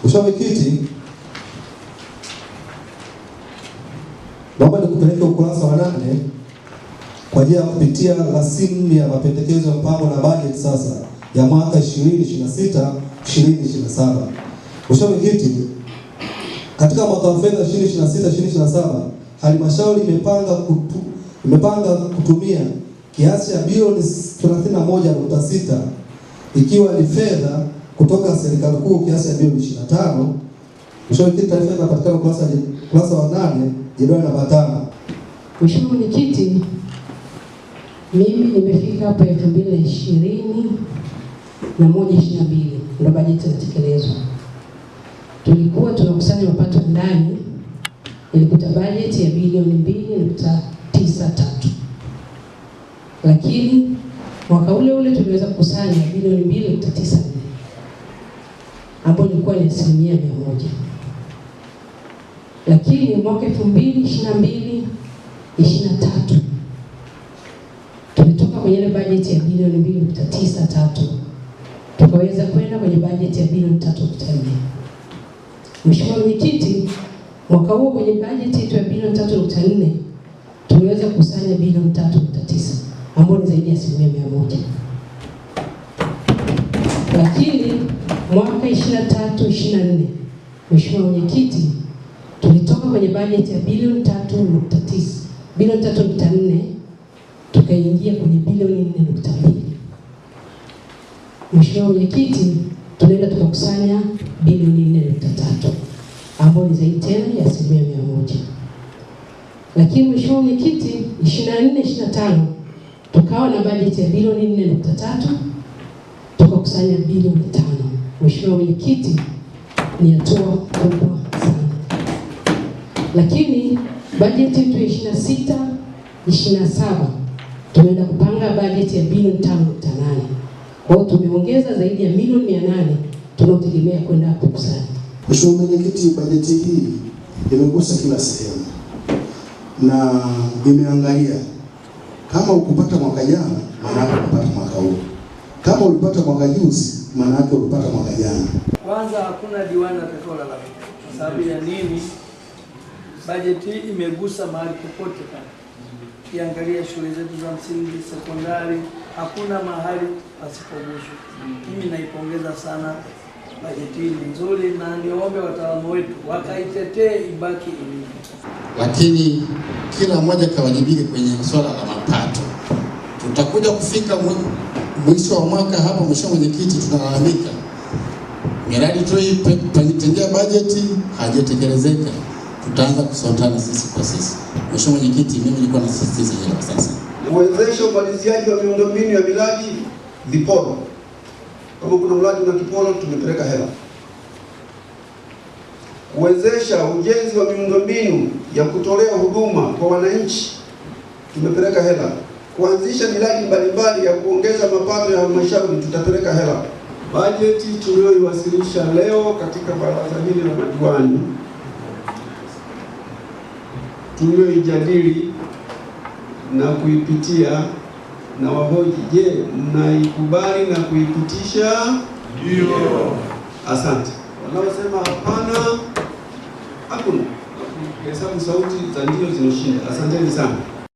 Mheshimiwa Mwenyekiti, naomba nikupeleke ukurasa wa 8 kwa ajili ya kupitia rasimu ya mapendekezo ya mpango na bajeti sasa ya mwaka 2026 2027. Mheshimiwa Mwenyekiti, katika mwaka wa fedha 2026 2027 halmashauri imepanga kutumia kiasi cha bilioni 31.6 ikiwa ni fedha kutoka serikali kuu kiasi cha bilioni 25. Mheshimiwa Mwenyekiti, taarifa inapatikana ukurasa wa 8 jedwali namba 5. Mheshimiwa Mwenyekiti, mimi nimefika hapa 2020 na 1/22 ndio bajeti inatekelezwa. Tulikuwa tunakusanya mapato ndani, ilikuta bajeti ya bilioni 2.93, lakini mwaka ule ule tuliweza kukusanya bilioni 2.94 ambapo ilikuwa ni 100%. Lakini mwaka 2022 23 tumetoka kwenye ile bajeti ya bilioni 2.93 tukaweza kwenda kwenye bajeti ya bilioni 3.4. Mheshimiwa Mwenyekiti, mwaka huo kwenye bajeti yetu ya bilioni 3.4 tuliweza kukusanya bilioni 3.9 ambapo ni zaidi ya 100%. Lakini mwaka 23-24 Mheshimiwa Mwenyekiti, tulitoka kwenye bajeti ya bilioni 3.4 tukaingia kwenye bilioni 4.2. Mheshimiwa Mwenyekiti, tunaenda tukakusanya bilioni 4.3 ambapo ni zaidi tena ya 100%. Lakini Mheshimiwa Mwenyekiti, 24-25 tukawa na bajeti ya bilioni 4.3 tukakusanya bilioni 5. Mheshimiwa Mwenyekiti, ni hatua kubwa sana. Lakini bajeti yetu ya 26-27 tumeenda kupanga bajeti ya bilioni 5.8. Kwa hiyo tumeongeza zaidi ya milioni 800 tunaotegemea kwenda kukusanya. Mheshimiwa Mwenyekiti, bajeti hii imegusa kila sehemu na imeangalia kama ukupata mwaka jana maana yake ukupata mwaka huu, kama ulipata mwaka juzi maana yake ulipata mwaka jana. Kwanza hakuna diwani atakayolalamika. Kwa sababu ya nini? Bajeti hii imegusa mahali popote pale. Kiangalia shule zetu za msingi, sekondari, hakuna mahali pasipoguswa. Mimi naipongeza sana bajeti hii nzuri na niombe wataalamu wetu wakaitetee ibaki ilivyo. Lakini kila mmoja kawajibike kwenye swala la mapato. Tutakuja kufika mwisho wa mwaka hapa, Mheshimiwa Mwenyekiti, tunalalamika miradi tuliyoitengia bajeti haijatekelezeka. Tutaanza kusotana sisi kwa sisi. Mheshimiwa Mwenyekiti, mimi nilikuwa nasisitiza hilo sasa. Uwezesha umaliziaji wa miundombinu ya miradi viporo. Kama kuna mradi una kiporo tumepeleka hela. Uwezesha ujenzi wa miundombinu ya kutolea huduma kwa wananchi tumepeleka hela. Kuanzisha miradi mbalimbali ya kuongeza mapato ya halmashauri tutapeleka hela. Bajeti tuliyoiwasilisha leo katika baraza hili la madiwani tuliyoijadili na kuipitia na wahoji, je, mnaikubali na kuipitisha? Ndio. Asante. Wanaosema hapana, hakuna. Hesabu sauti za ndio zinoshinda. Asanteni sana.